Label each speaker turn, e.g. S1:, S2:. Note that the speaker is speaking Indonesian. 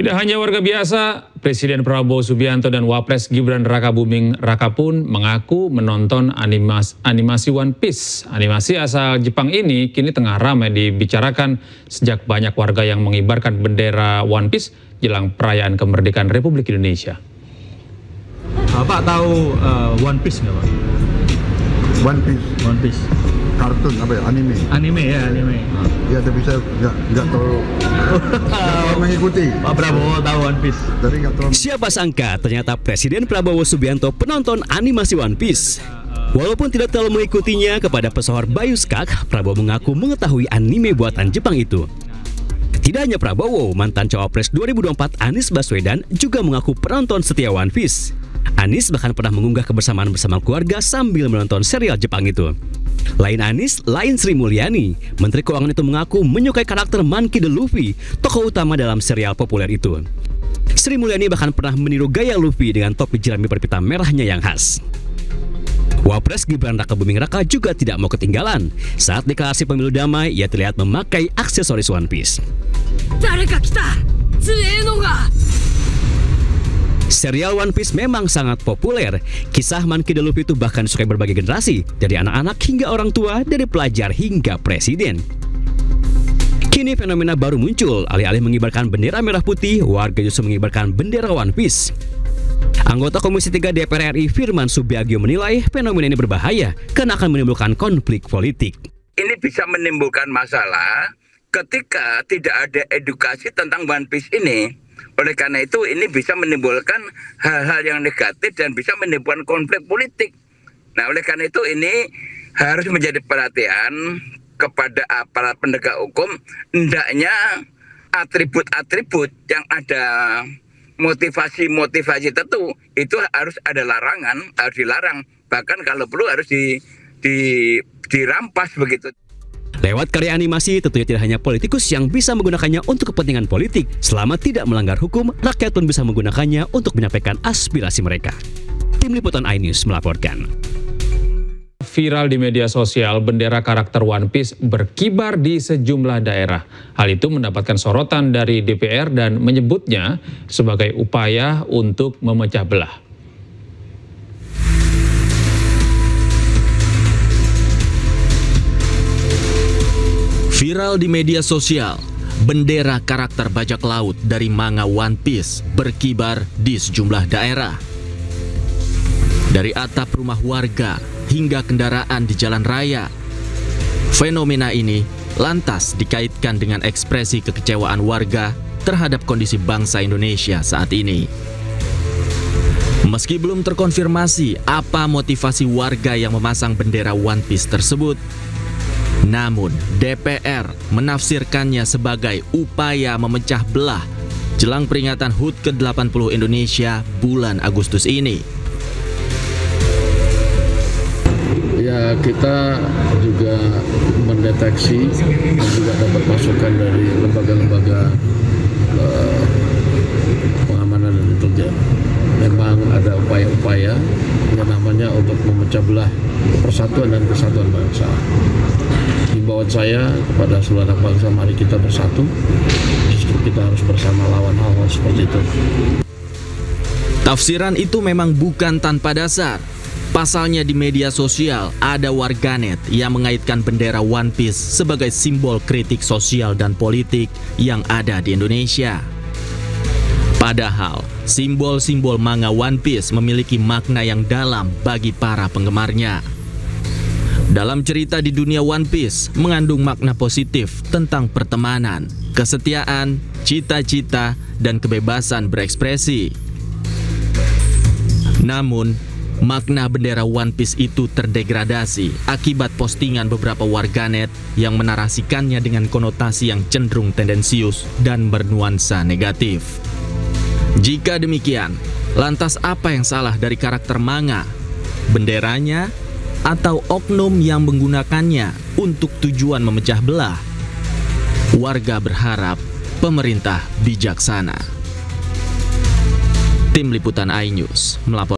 S1: Tidak hanya warga biasa, Presiden Prabowo Subianto dan Wapres Gibran Rakabuming Raka pun mengaku menonton animasi One Piece. Animasi asal Jepang ini kini tengah ramai dibicarakan sejak banyak warga yang mengibarkan bendera One Piece jelang perayaan kemerdekaan Republik Indonesia.
S2: Bapak tahu One Piece nggak, Pak?
S3: One Piece. Kartun apa ya? Anime.
S2: Anime.
S3: Ya, tapi saya nggak terlalu mengikuti.
S2: Pak Prabowo tahu One Piece.
S3: Dari nggak terlalu.
S4: Siapa sangka ternyata Presiden Prabowo Subianto penonton animasi One Piece. Walaupun tidak terlalu mengikutinya, kepada pesohor Bayu Skak, Prabowo mengaku mengetahui anime buatan Jepang itu. Tidak hanya Prabowo, mantan Cawapres 2024 Anies Baswedan juga mengaku penonton setia One Piece. Anies bahkan pernah mengunggah kebersamaan bersama keluarga sambil menonton serial Jepang itu. Lain Anies, lain Sri Mulyani. Menteri Keuangan itu mengaku menyukai karakter Monkey D. Luffy, tokoh utama dalam serial populer itu. Sri Mulyani bahkan pernah meniru gaya Luffy dengan topi jerami berpita merahnya yang khas. Wapres Gibran Rakabuming Raka juga tidak mau ketinggalan. Saat deklarasi pemilu damai, ia terlihat memakai aksesoris One Piece. Serial One Piece memang sangat populer. Kisah Monkey D. Luffy itu bahkan disukai berbagai generasi, dari anak-anak hingga orang tua, dari pelajar hingga presiden. Kini fenomena baru muncul, alih-alih mengibarkan bendera merah putih, warga justru mengibarkan bendera One Piece. Anggota Komisi 3 DPR RI Firman Subiagio menilai fenomena ini berbahaya karena akan menimbulkan konflik politik.
S5: Ini bisa menimbulkan masalah ketika tidak ada edukasi tentang One Piece ini. Oleh karena itu ini bisa menimbulkan hal-hal yang negatif dan bisa menimbulkan konflik politik. Nah, oleh karena itu ini harus menjadi perhatian kepada aparat penegak hukum. Hendaknya atribut-atribut yang ada motivasi tentu itu harus ada larangan, harus dilarang. Bahkan kalau perlu harus dirampas begitu.
S4: Lewat karya animasi, tentunya tidak hanya politikus yang bisa menggunakannya untuk kepentingan politik. Selama tidak melanggar hukum, rakyat pun bisa menggunakannya untuk menyampaikan aspirasi mereka. Tim Liputan iNews melaporkan.
S1: Viral di media sosial, bendera karakter One Piece berkibar di sejumlah daerah. Hal itu mendapatkan sorotan dari DPR dan menyebutnya sebagai upaya untuk memecah belah.
S6: Viral di media sosial, bendera karakter bajak laut dari manga One Piece berkibar di sejumlah daerah. Dari atap rumah warga hingga kendaraan di jalan raya. Fenomena ini lantas dikaitkan dengan ekspresi kekecewaan warga terhadap kondisi bangsa Indonesia saat ini. Meski belum terkonfirmasi apa motivasi warga yang memasang bendera One Piece tersebut, namun DPR menafsirkannya sebagai upaya memecah belah jelang peringatan HUT ke-80 Indonesia bulan Agustus ini.
S7: Ya, kita juga mendeteksi dan juga dapat masukan dari lembaga-lembaga pengamanan dan intelijen. Memang ada upaya-upaya yang namanya untuk memecah belah persatuan dan kesatuan bangsa. Himbauan saya kepada seluruh anak bangsa, mari kita bersatu. Justru kita harus bersama lawan hal-hal seperti itu.
S6: Tafsiran itu memang bukan tanpa dasar. Pasalnya di media sosial ada warganet yang mengaitkan bendera One Piece sebagai simbol kritik sosial dan politik yang ada di Indonesia. Padahal simbol-simbol manga One Piece memiliki makna yang dalam bagi para penggemarnya. Dalam cerita di dunia One Piece mengandung makna positif tentang pertemanan, kesetiaan, cita-cita, dan kebebasan berekspresi. Namun, makna bendera One Piece itu terdegradasi akibat postingan beberapa warganet yang menarasikannya dengan konotasi yang cenderung tendensius dan bernuansa negatif. Jika demikian, lantas apa yang salah dari karakter manga? Benderanya atau oknum yang menggunakannya untuk tujuan memecah belah? Warga berharap pemerintah bijaksana. Tim Liputan iNews melapor.